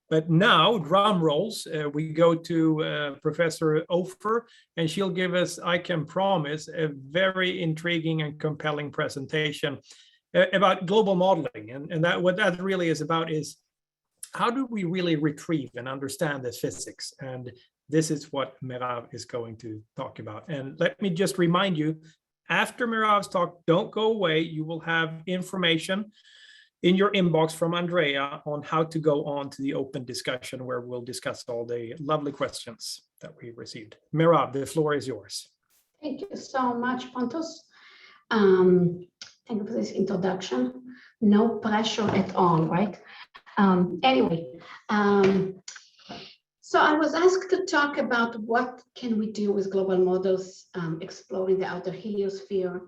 But now, drum rolls, we go to Professor Opher, and she'll give us, I can promise, a very intriguing and compelling presentation about global modeling. And that what that really is about is, how do we really retrieve and understand the physics? And this is what Merav is going to talk about. And let me just remind you, after Merav's talk, don't go away. You will have information in your inbox from Andrea on how to go on to the open discussion, where we'll discuss all the lovely questions that we received. Merav, the floor is yours. Thank you so much, Pontus. Thank you for this introduction. No pressure at all, right? So I was asked to talk about what can we do with global models exploring the outer heliosphere.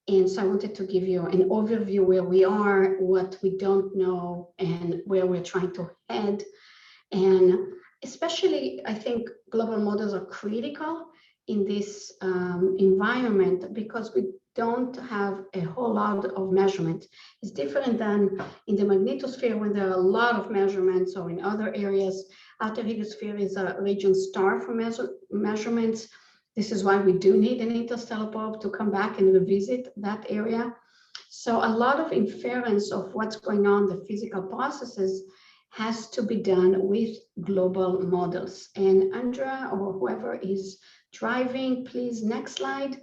And so I wanted to give you an overview where we are, what we don't know, and where we're trying to head. And especially, I think global models are critical in this environment because we don't have a whole lot of measurement. It's different than in the magnetosphere when there are a lot of measurements, or in other areas. Outer heliosphere is a region star for measurements. This is why we do need an interstellar probe to come back and revisit that area. So a lot of inference of what's going on, the physical processes, has to be done with global models. And Andrea or whoever is driving, please, next slide.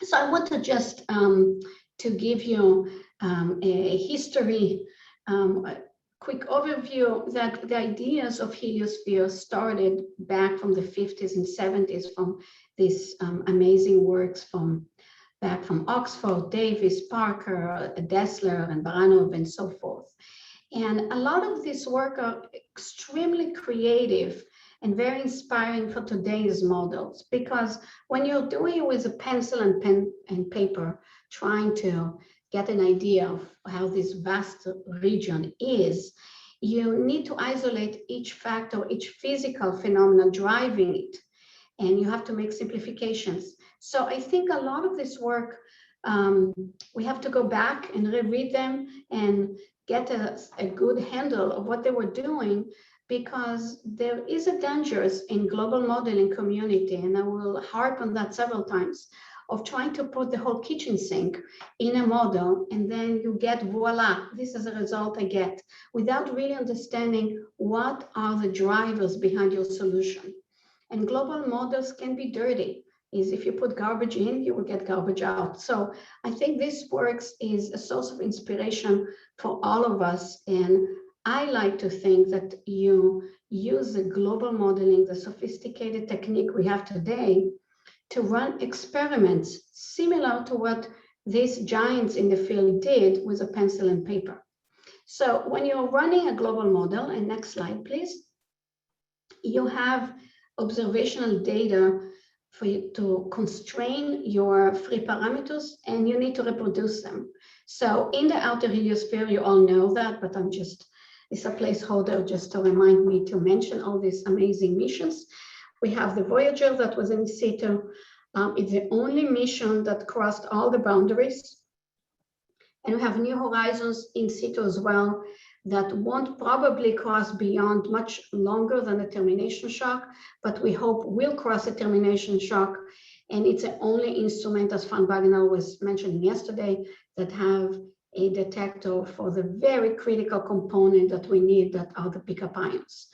So I want to just to give you a history, a quick overview that the ideas of heliosphere started back from the 50s and 70s from these amazing works back from Oxford, Davis, Parker, Dessler, and Baranov, and so forth. And a lot of this work are extremely creative and very inspiring for today's models, because when you're doing it with a pencil and pen and paper, trying to get an idea of how this vast region is, you need to isolate each factor, each physical phenomenon driving it, and you have to make simplifications. So I think a lot of this work, we have to go back and reread them and get a good handle of what they were doing, because there is a danger in global modeling community, and I will harp on that several times, of trying to put the whole kitchen sink in a model, and then you get, voila, this is the result I get, without really understanding what are the drivers behind your solution. And global models can be dirty. Is if you put garbage in, you will get garbage out. So I think this works is a source of inspiration for all of us. And I like to think that you use the global modeling, the sophisticated technique we have today, to run experiments similar to what these giants in the field did with a pencil and paper. So when you're running a global model, and next slide, please, you have observational data for you to constrain your free parameters, and you need to reproduce them. So in the outer heliosphere, you all know that, but it's a placeholder just to remind me to mention all these amazing missions. We have the Voyager that was in situ. It's the only mission that crossed all the boundaries. And we have New Horizons in situ as well that won't probably cross beyond much longer than the termination shock, but we hope will cross the termination shock. And it's the only instrument, as Van Wagner was mentioning yesterday, that have a detector for the very critical component that we need, that are the pickup ions.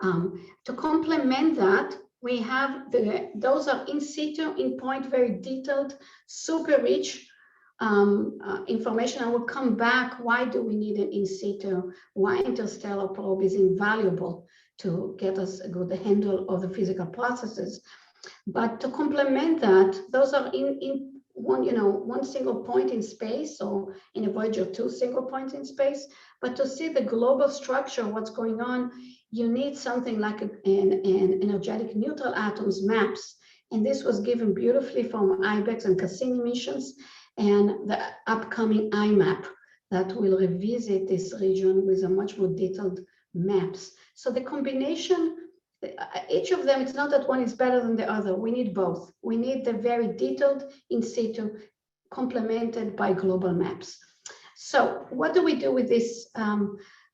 To complement that, we have those are in situ, in point, very detailed, super rich information. I will come back. Why do we need an in situ? Why Interstellar Probe is invaluable to get us a good handle of the physical processes. But to complement that, those are in one single point in space, or in a Voyager 2 single points in space. But to see the global structure, what's going on, you need something like an energetic neutral atoms maps. And this was given beautifully from IBEX and Cassini missions, and the upcoming IMAP that will revisit this region with a much more detailed maps. So the combination, each of them, it's not that one is better than the other. We need both. We need the very detailed in situ complemented by global maps. So what do we do with this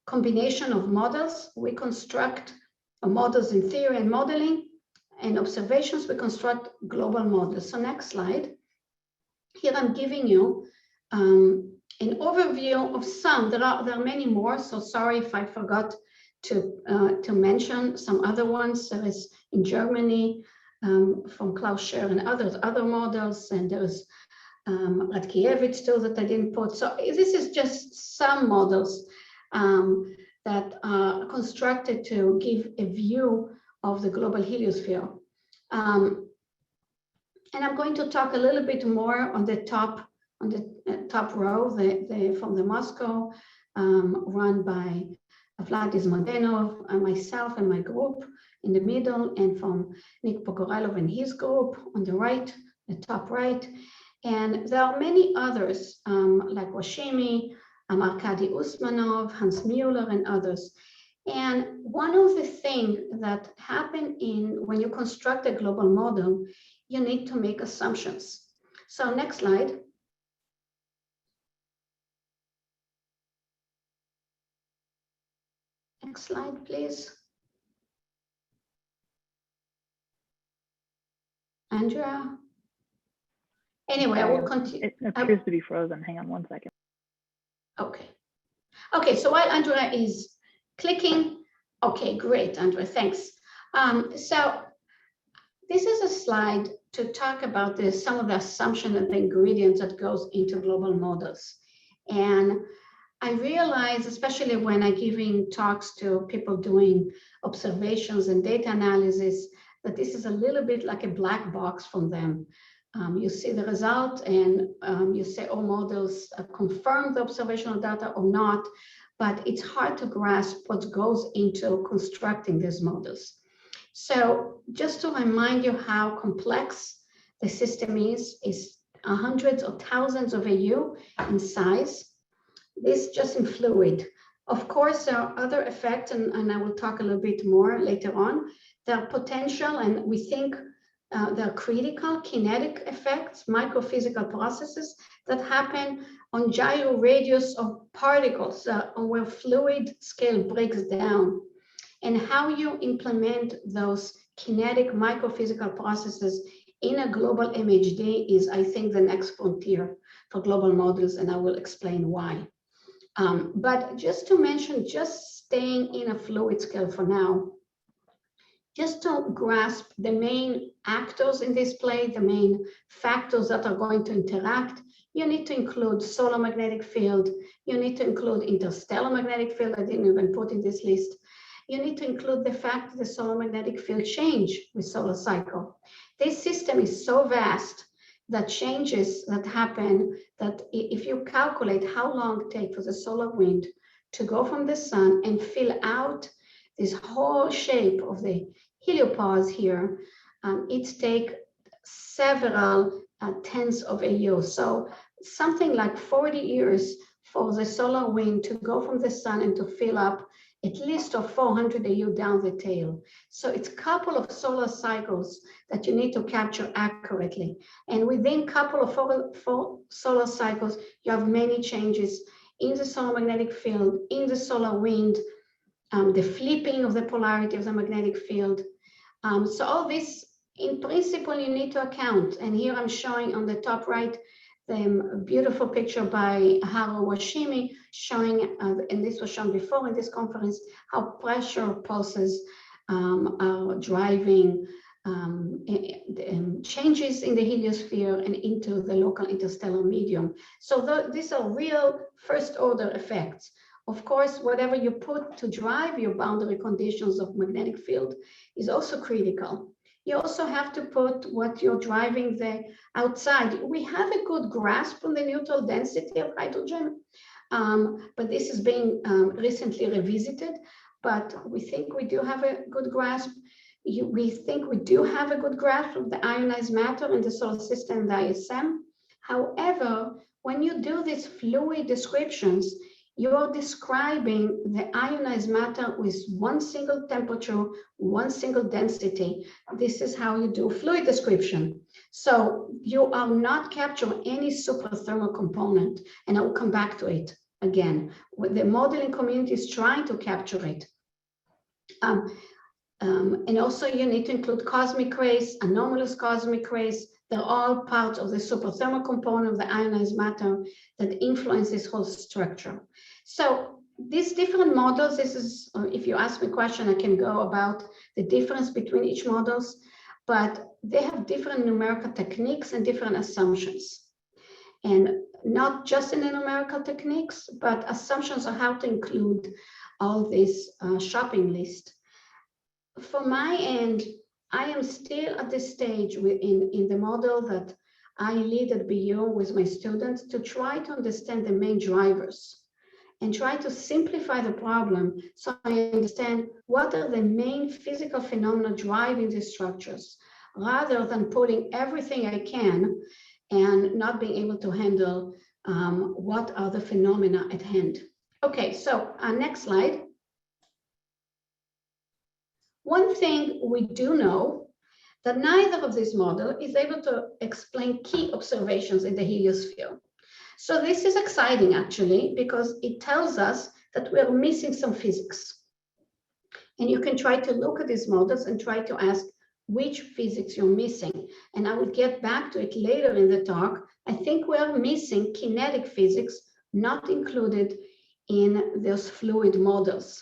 combination of models. We construct models in theory and modeling, and observations, we construct global models. So next slide. Here I'm giving you an overview of some. There are many more, so sorry if I forgot to mention some other ones. There is in Germany from Klaus Scher and other models, and there's Radkiewicz too that I didn't put. So this is just some models that are constructed to give a view of the global heliosphere. And I'm going to talk a little bit more on the top row, from the Moscow, run by Vladis Mladenov, myself and my group in the middle, and from Nick Pogorelov and his group on the right, the top right. And there are many others like Washimi, Arkady Usmanov, Hans Mueller, and others. And one of the things that happen when you construct a global model, you need to make assumptions. So next slide. Next slide, please. Andrea. Anyway, I will continue. It appears to be frozen. Hang on one second. Okay. Okay, so while Andrea is clicking, okay, great, Andrea, thanks. So this is a slide to talk about some of the assumptions and the ingredients that goes into global models. And I realize, especially when I'm giving talks to people doing observations and data analysis, that this is a little bit like a black box from them. You see the result and you say, oh, models confirm the observational data or not, but it's hard to grasp what goes into constructing these models. So just to remind you how complex the system is hundreds or thousands of AU in size. This just in fluid. Of course, there are other effects, and I will talk a little bit more later on. There are potential, and we think there are critical kinetic effects, microphysical processes that happen on gyro radius of particles where fluid scale breaks down. And how you implement those kinetic microphysical processes in a global MHD is, I think, the next frontier for global models, and I will explain why. But just to mention, just staying in a fluid scale for now, just to grasp the main actors in this play, the main factors that are going to interact, you need to include solar magnetic field, you need to include interstellar magnetic field, I didn't even put in this list. You need to include the fact that the solar magnetic field change with solar cycle. This system is so vast that changes that happen, that if you calculate how long it takes for the solar wind to go from the sun and fill out this whole shape of the heliopause here, it takes several tens of AU. So something like 40 years for the solar wind to go from the sun and to fill up at least of 400 AU down the tail. So it's a couple of solar cycles that you need to capture accurately. And within a couple of four solar cycles, you have many changes in the solar magnetic field, in the solar wind, the flipping of the polarity of the magnetic field. So all this, in principle, you need to account. And here I'm showing on the top right, the beautiful picture by Haru Washimi showing, and this was shown before in this conference, how pressure pulses are driving changes in the heliosphere and into the local interstellar medium. So these are real first order effects. Of course, whatever you put to drive your boundary conditions of magnetic field is also critical. You also have to put what you're driving the outside. We have a good grasp on the neutral density of hydrogen, but this is being recently revisited. But we think we do have a good grasp. We think we do have a good grasp of the ionized matter in the solar system, the ISM. However, when you do these fluid descriptions, you're describing the ionized matter with one single temperature, one single density. This is how you do fluid description. So you are not capturing any superthermal component, and I will come back to it again. The modeling community is trying to capture it. And also you need to include cosmic rays, anomalous cosmic rays. They're all part of the superthermal component of the ionized matter that influence this whole structure. So these different models, this is, if you ask me a question, I can go about the difference between each models, but they have different numerical techniques and different assumptions. And not just in the numerical techniques, but assumptions on how to include all this shopping list. For my end, I am still at this stage in the model that I lead at BU with my students to try to understand the main drivers and try to simplify the problem so I understand what are the main physical phenomena driving these structures, rather than pulling everything I can and not being able to handle what are the phenomena at hand. Okay, so next slide. One thing we do know that neither of these models is able to explain key observations in the heliosphere. So this is exciting actually, because it tells us that we are missing some physics. And you can try to look at these models and try to ask which physics you're missing. And I will get back to it later in the talk. I think we are missing kinetic physics, not included in those fluid models.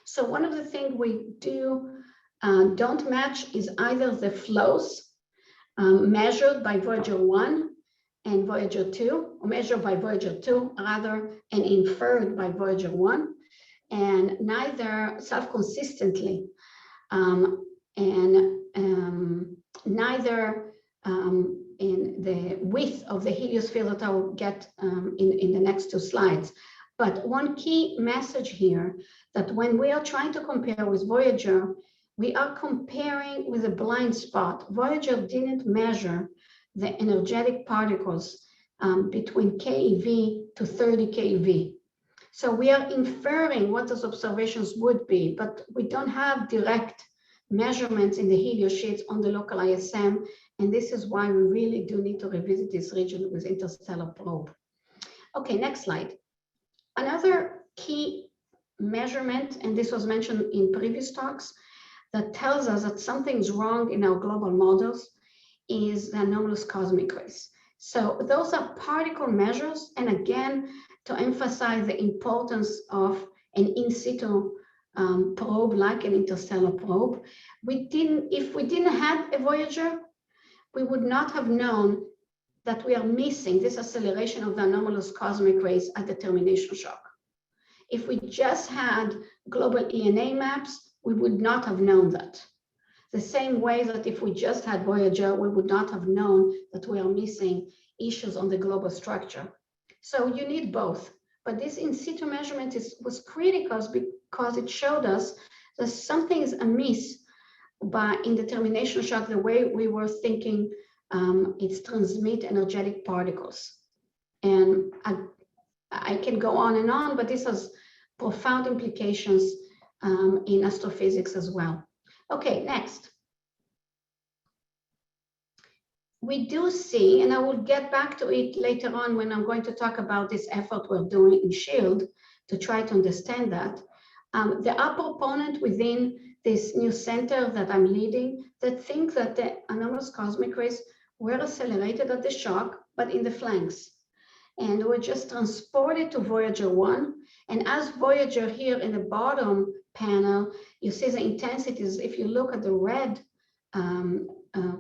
So one of the things we don't match is either the flows measured by Voyager 1 and Voyager 2, or measured by Voyager 2 rather, and inferred by Voyager 1, and neither self-consistently, neither in the width of the heliosphere that I will get in the next two slides. But one key message here, that when we are trying to compare with Voyager, we are comparing with a blind spot. Voyager didn't measure the energetic particles between keV to 30 keV. So we are inferring what those observations would be, but we don't have direct measurements in the helio sheets on the local ISM. And this is why we really do need to revisit this region with Interstellar Probe. Okay, next slide. Another key measurement, and this was mentioned in previous talks, that tells us that something's wrong in our global models is the anomalous cosmic rays. So those are particle measures. And again, to emphasize the importance of an in-situ probe like an interstellar probe, if we didn't have a Voyager, we would not have known that we are missing this acceleration of the anomalous cosmic rays at the termination shock. If we just had global ENA maps, we would not have known that. The same way that if we just had Voyager, we would not have known that we are missing issues on the global structure. So you need both. But this in situ measurement was critical because it showed us that something is amiss in the termination shock, the way we were thinking it's transmit energetic particles. And I can go on and on, but this has profound implications in astrophysics as well. Okay, next. We do see, and I will get back to it later on when I'm going to talk about this effort we're doing in SHIELD to try to understand that. There are proponents within this new center that I'm leading that think that the anomalous cosmic rays were accelerated at the shock, but in the flanks. And were just transported to Voyager 1. And as Voyager here in the bottom panel, you see the intensities. If you look at the red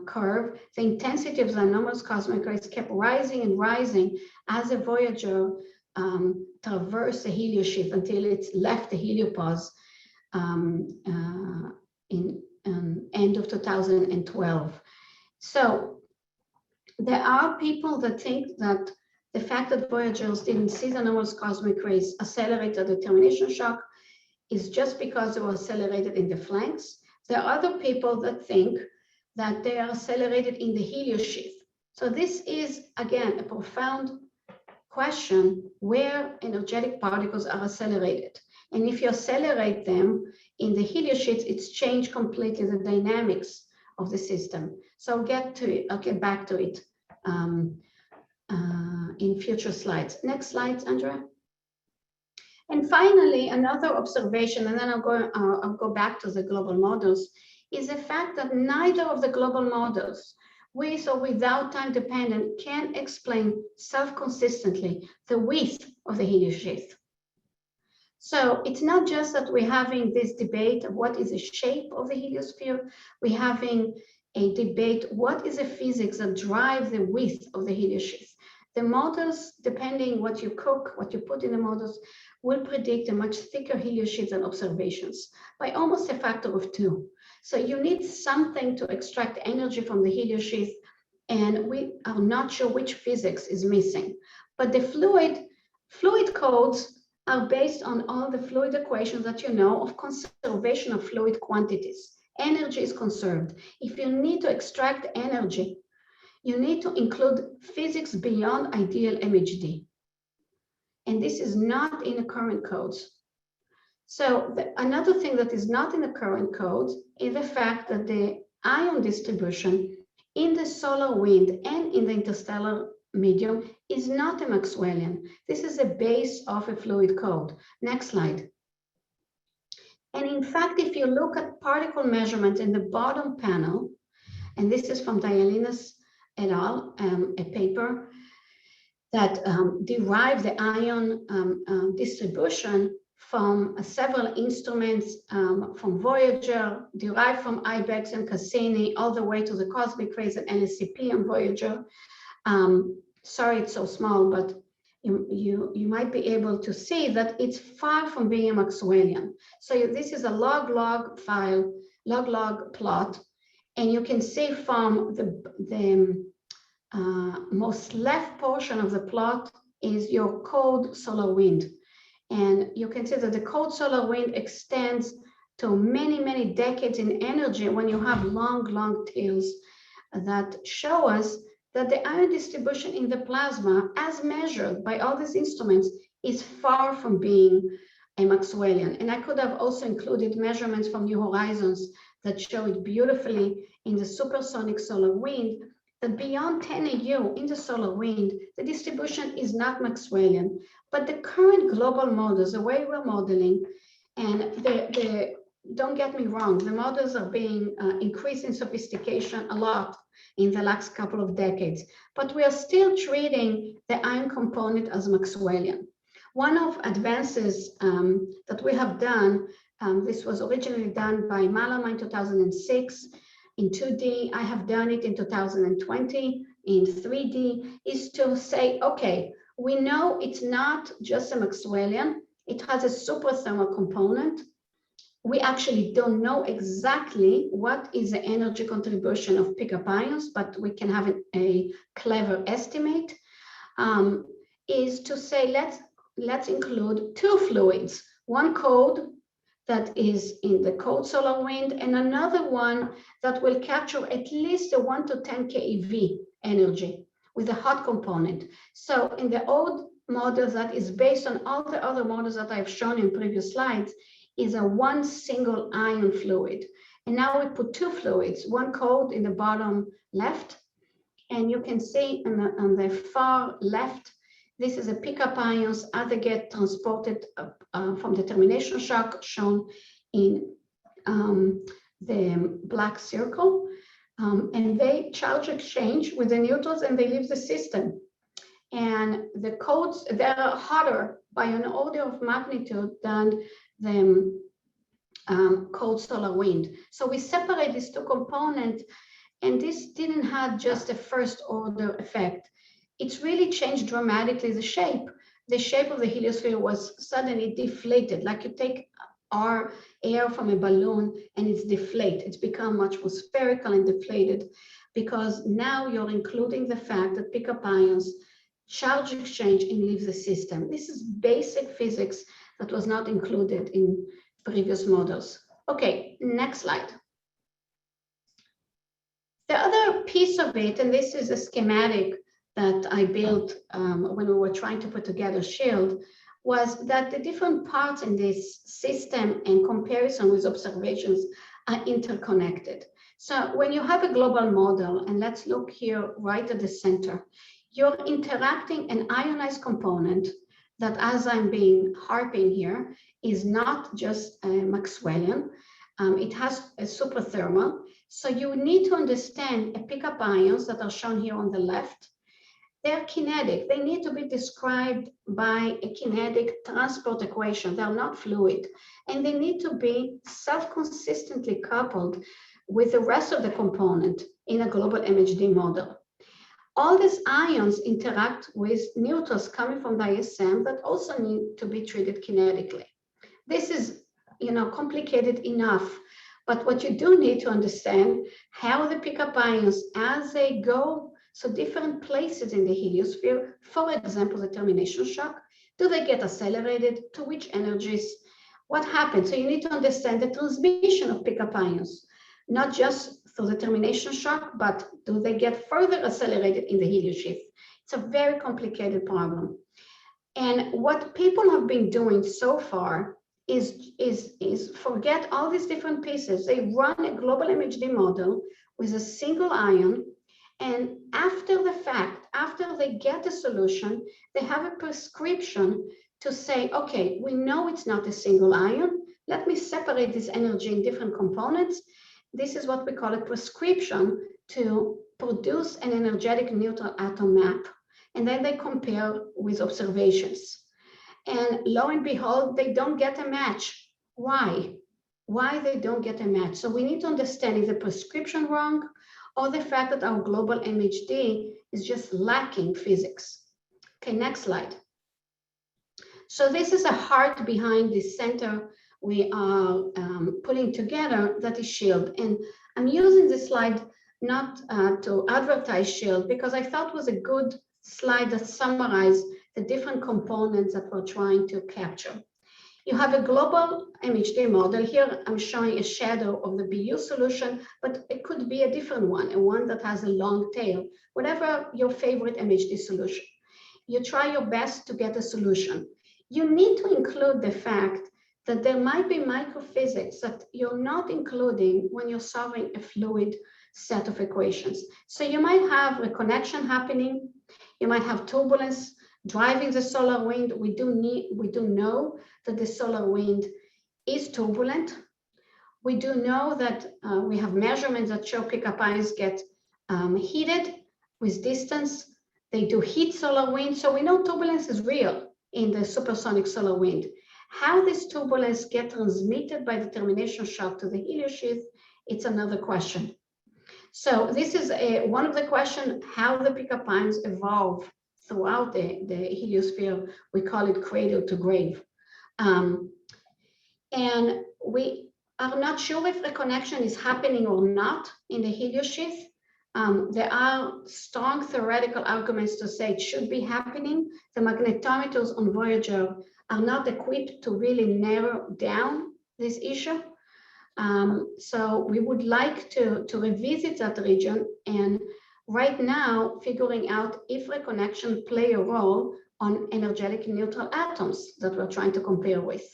curve, the intensity of the anomalous cosmic rays kept rising and rising as the Voyager traversed the helioshift until it left the heliopause in end of 2012. So there are people that think that the fact that Voyagers didn't see the anomalous cosmic rays accelerated the termination shock is just because they were accelerated in the flanks. There are other people that think that they are accelerated in the helioshift. So this is, again, a profound question where energetic particles are accelerated. And if you accelerate them in the helioshift, it's changed completely the dynamics of the system. So I'll get to it, I'll get back to it in future slides. Next slide, Andrea. And finally, another observation, and then I'll go back to the global models, is the fact that neither of the global models, with or without time dependent, can explain self-consistently the width of the heliosheath. So it's not just that we're having this debate of what is the shape of the heliosphere, we're having a debate, what is the physics that drive the width of the heliosheath? The models, depending what you cook, what you put in the models, will predict a much thicker heliosheath than observations by almost a factor of 2. So you need something to extract energy from the heliosheath, and we are not sure which physics is missing. But the fluid codes are based on all the fluid equations that you know of conservation of fluid quantities. Energy is conserved. If you need to extract energy, you need to include physics beyond ideal MHD. And this is not in the current codes. So another thing that is not in the current codes is the fact that the ion distribution in the solar wind and in the interstellar medium is not a Maxwellian. This is a base of a fluid code. Next slide. And in fact, if you look at particle measurements in the bottom panel, and this is from Dialinas et al., a paper that derived the ion distribution from several instruments from Voyager, derived from IBEX and Cassini, all the way to the cosmic rays and NSCP on Voyager. Sorry, it's so small, but you might be able to see that it's far from being a Maxwellian. So this is a log-log file, log-log plot, and you can see from the most left portion of the plot is your cold solar wind. And you can see that the cold solar wind extends to many, many decades in energy when you have long, long tails that show us that the ion distribution in the plasma, as measured by all these instruments, is far from being a Maxwellian. And I could have also included measurements from New Horizons that show it beautifully in the supersonic solar wind, that beyond 10 AU in the solar wind, the distribution is not Maxwellian. But the current global models, the way we're modeling, and don't get me wrong, the models are being increased in sophistication a lot in the last couple of decades, but we are still treating the ion component as Maxwellian. One of advances that we have done, this was originally done by Malama in 2006 in 2D, I have done it in 2020 in 3D, is to say, okay, we know it's not just a Maxwellian, it has a superthermal component. We actually don't know exactly what is the energy contribution of pickup ions, but we can have a clever estimate, is to say, let's include 2 fluids, one cold that is in the cold solar wind and another one that will capture at least a 1 to 10 keV energy with a hot component. So in the old model that is based on all the other models that I've shown in previous slides, is a one single ion fluid. And now we put 2 fluids, one cold in the bottom left, and you can see on the far left, this is a pickup ions as they get transported from the termination shock shown in the black circle. And they charge exchange with the neutrals and they leave the system. And the codes, they're hotter by an order of magnitude than the cold solar wind. So we separate these 2 components, and this didn't have just a first order effect. It's really changed dramatically the shape. The shape of the heliosphere was suddenly deflated, like you take air from a balloon and it's deflated. It's become much more spherical and deflated because now you're including the fact that pickup ions charge exchange and leave the system. This is basic physics that was not included in previous models. Okay, next slide. The other piece of it, and this is a schematic that I built when we were trying to put together SHIELD, was that the different parts in this system in comparison with observations are interconnected. So when you have a global model, and let's look here right at the center, you're interacting an ionized component that, as I'm being harping here, is not just Maxwellian. It has a superthermal. So you need to understand a pickup ions that are shown here on the left. They're kinetic. They need to be described by a kinetic transport equation. They're not fluid. And they need to be self-consistently coupled with the rest of the component in a global MHD model. All these ions interact with neutrons coming from the ISM that also need to be treated kinetically. This is, complicated enough, but what you do need to understand how the pickup ions, as they go so different places in the heliosphere, for example, the termination shock, do they get accelerated, to which energies, what happens? So you need to understand the transmission of pickup ions, not just through the termination shock, but do they get further accelerated in the helioshift? It's a very complicated problem. And what people have been doing so far is forget all these different pieces. They run a global MHD model with a single ion, and after the fact, after they get a solution, they have a prescription to say, okay, we know it's not a single ion. Let me separate this energy in different components. This is what we call a prescription to produce an energetic neutral atom map. And then they compare with observations. And lo and behold, they don't get a match. Why? Why they don't get a match? So we need to understand, is the prescription wrong, or the fact that our global MHD is just lacking physics? Okay, next slide. So this is a heart behind the center we are putting together, that is SHIELD. And I'm using this slide not to advertise SHIELD, because I thought it was a good slide that summarized the different components that we're trying to capture. You have a global MHD model. Here I'm showing a shadow of the BU solution, but it could be a different one, a one that has a long tail, whatever your favorite MHD solution. You try your best to get a solution. You need to include the fact that there might be microphysics that you're not including when you're solving a fluid set of equations. So you might have reconnection happening, you might have turbulence driving the solar wind. We do know that the solar wind is turbulent. We do know that we have measurements that show pickup ions get heated with distance. They do heat solar wind. So we know turbulence is real in the supersonic solar wind. How this turbulence get transmitted by the termination shock to the helioshift, it's another question. So this is one of the questions, how the pickup ions evolve throughout the heliosphere. We call it cradle to grave. And we are not sure if the connection is happening or not in the helioshift. There are strong theoretical arguments to say it should be happening. The magnetometers on Voyager are not equipped to really narrow down this issue. So we would like to revisit that region, and right now figuring out if reconnection play a role on energetic neutral atoms that we're trying to compare with.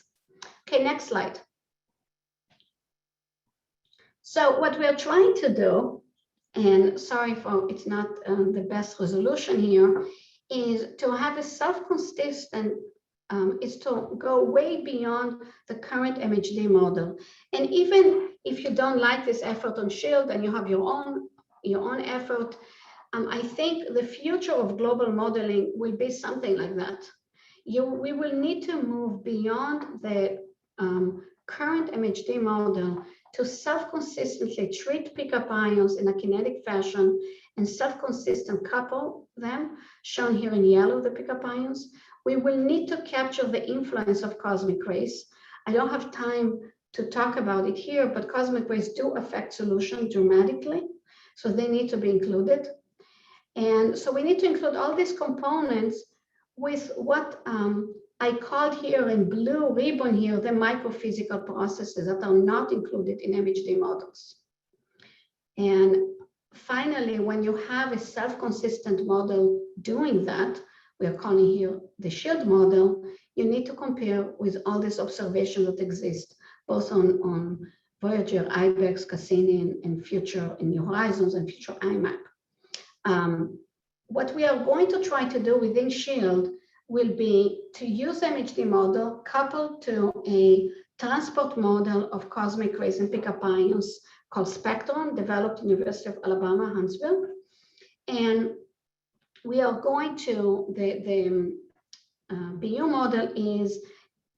Okay, next slide. So what we're trying to do, and sorry for it's not the best resolution here, is to have a self-consistent, is to go way beyond the current MHD model. And even if you don't like this effort on SHIELD and you have your own effort, I think the future of global modeling will be something like that. We will need to move beyond the current MHD model to self-consistently treat pickup ions in a kinetic fashion and self-consistent couple them, shown here in yellow, the pickup ions. We will need to capture the influence of cosmic rays. I don't have time to talk about it here, but cosmic rays do affect solution dramatically, so they need to be included. And so we need to include all these components with what I called here in blue ribbon here, the microphysical processes that are not included in MHD models. And finally, when you have a self-consistent model doing that, we are calling here the SHIELD model, you need to compare with all these observations that exist, both on Voyager, IBEX, Cassini, and future in New Horizons and future IMAP. What we are going to try to do within SHIELD, will be to use MHD model coupled to a transport model of cosmic rays and pickup ions called Spectrum, developed at University of Alabama, Huntsville. And we are going to, the BU model is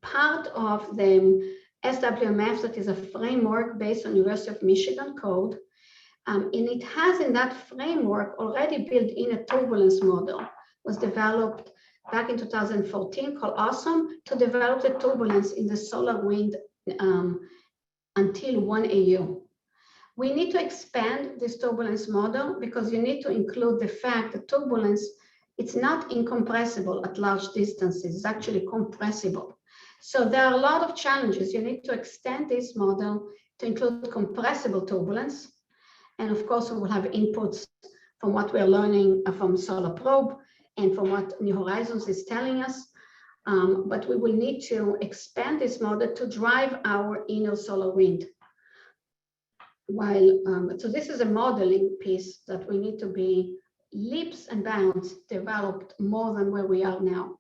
part of the SWMF, that is a framework based on University of Michigan code. And it has in that framework already built in a turbulence model, was developed back in 2014 called AWESOME to develop the turbulence in the solar wind until 1 AU. We need to expand this turbulence model because you need to include the fact that turbulence, it's not incompressible at large distances, it's actually compressible. So there are a lot of challenges. You need to extend this model to include compressible turbulence. And of course, we will have inputs from what we're learning from Solar Probe and from what New Horizons is telling us. But we will need to expand this model to drive our inner solar wind. So this is a modeling piece that we need to be leaps and bounds developed more than where we are now.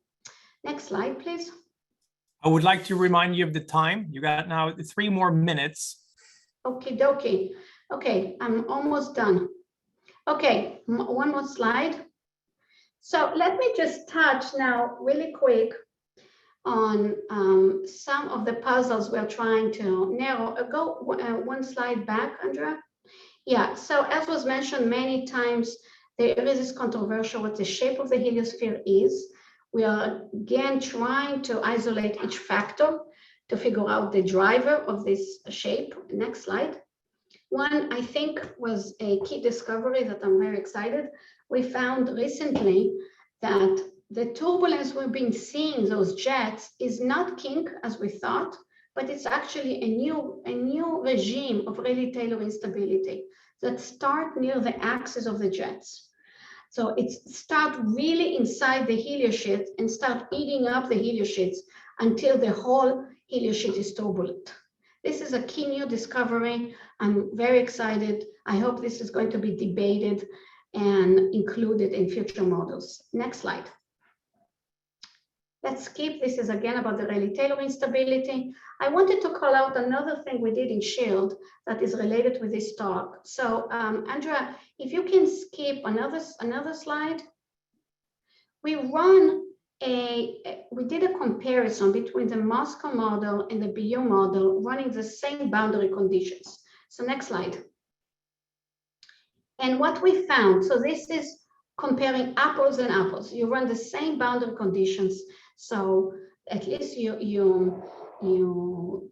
Next slide, please. I would like to remind you of the time. You got now 3 more minutes. Okie dokie. Okay, I'm almost done. Okay, one more slide. So let me just touch now really quick on some of the puzzles we're trying to narrow. Go one slide back, Andrea. Yeah, so as was mentioned many times, there is this controversial what the shape of the heliosphere is. We are again trying to isolate each factor to figure out the driver of this shape. Next slide. One, I think, was a key discovery that I'm very excited. We found recently that the turbulence we've been seeing, those jets, is not kink as we thought, but it's actually a new regime of Rayleigh-Taylor instability that start near the axis of the jets. So it start really inside the heliosheath and start eating up the heliosheaths until the whole heliosheath is turbulent. This is a key new discovery. I'm very excited. I hope this is going to be debated and included in future models. Next slide. Let's skip. This is again about the Rayleigh-Taylor instability. I wanted to call out another thing we did in SHIELD that is related with this talk. So Andrea, if you can skip another slide. We did a comparison between the Moscow model and the BU model running the same boundary conditions. So next slide. And what we found, so this is comparing apples and apples. You run the same boundary conditions. So at least you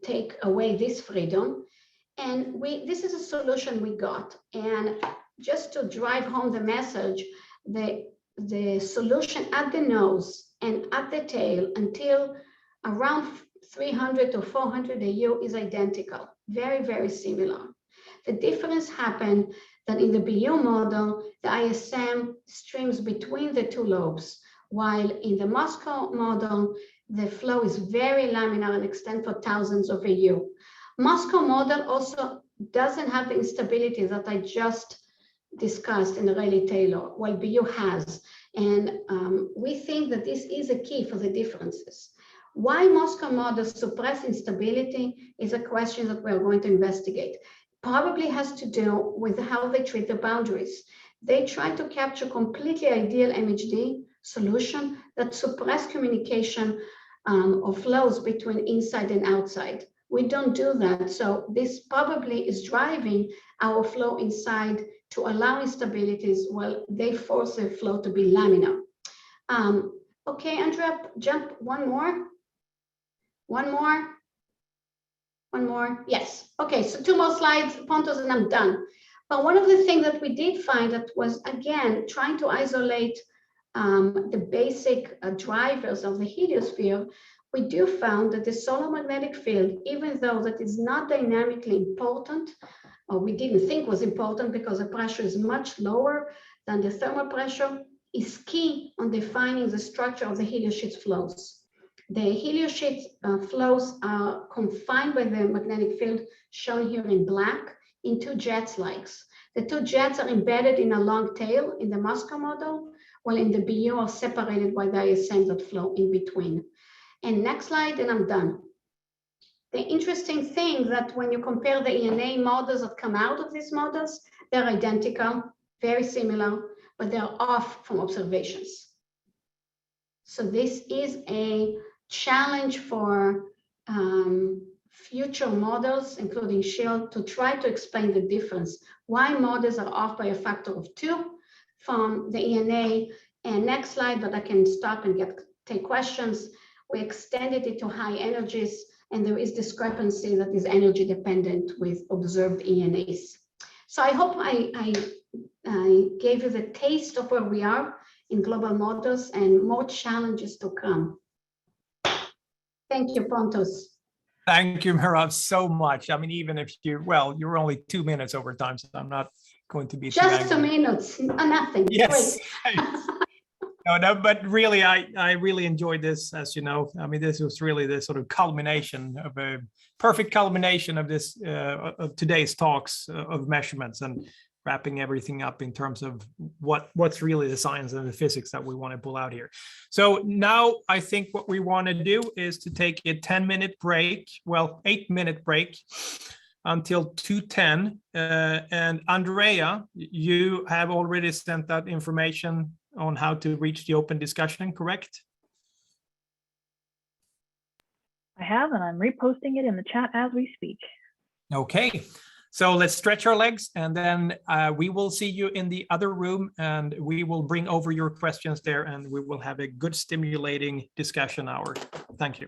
take away this freedom. And this is a solution we got. And just to drive home the message, the solution at the nose and at the tail until around 300 to 400 AU is identical, very, very similar. The difference happened that in the BU model, the ISM streams between the two lobes, while in the Moscow model, the flow is very laminar and extends for thousands of AU. Moscow model also doesn't have the instability that I just discussed in the Rayleigh-Taylor, while BU has. And we think that this is a key for the differences. Why Moscow models suppress instability is a question that we're going to investigate. Probably has to do with how they treat the boundaries. They try to capture completely ideal MHD solution that suppress communication of flows between inside and outside. We don't do that. So this probably is driving our flow inside to allow instabilities while they force the flow to be laminar. Okay, Andrea, jump one more. One more, yes. Okay, so 2 more slides, Pontos, and I'm done. But one of the things that we did find that was, again, trying to isolate the basic drivers of the heliosphere, we do found that the solar magnetic field, even though that is not dynamically important, or we didn't think was important because the pressure is much lower than the thermal pressure, is key on defining the structure of the heliosheath flows. The heliosheath flows are confined by the magnetic field shown here in black in 2 jet likes. The 2 jets are embedded in a long tail in the Moscow model, while in the BU are separated by the ISMs that flow in between. And next slide, and I'm done. The interesting thing that when you compare the ENA models that come out of these models, they're identical, very similar, but they're off from observations. So this is a challenge for future models, including SHIELD, to try to explain the difference, why models are off by a factor of 2 from the ENA. And next slide, but I can stop and take questions. We extended it to high energies, and there is discrepancy that is energy dependent with observed ENAs. So I hope I gave you the taste of where we are in global models and more challenges to come. Thank you, Pontus. Thank you, Merav, so much. I mean, even if you're only 2 minutes over time, so I'm not going to be just 2 minutes, nothing. Yes. No, but really, I really enjoyed this, as you know. I mean, this was really the sort of culmination of a perfect culmination of this of today's talks of measurements and wrapping everything up in terms of what's really the science and the physics that we want to pull out here. So now I think what we want to do is to take a 10-minute break, well, 8-minute break until 2:10. And Andrea, you have already sent that information on how to reach the open discussion, correct? I have, and I'm reposting it in the chat as we speak. Okay, so let's stretch our legs, and then we will see you in the other room, and we will bring over your questions there, and we will have a good stimulating discussion hour. Thank you.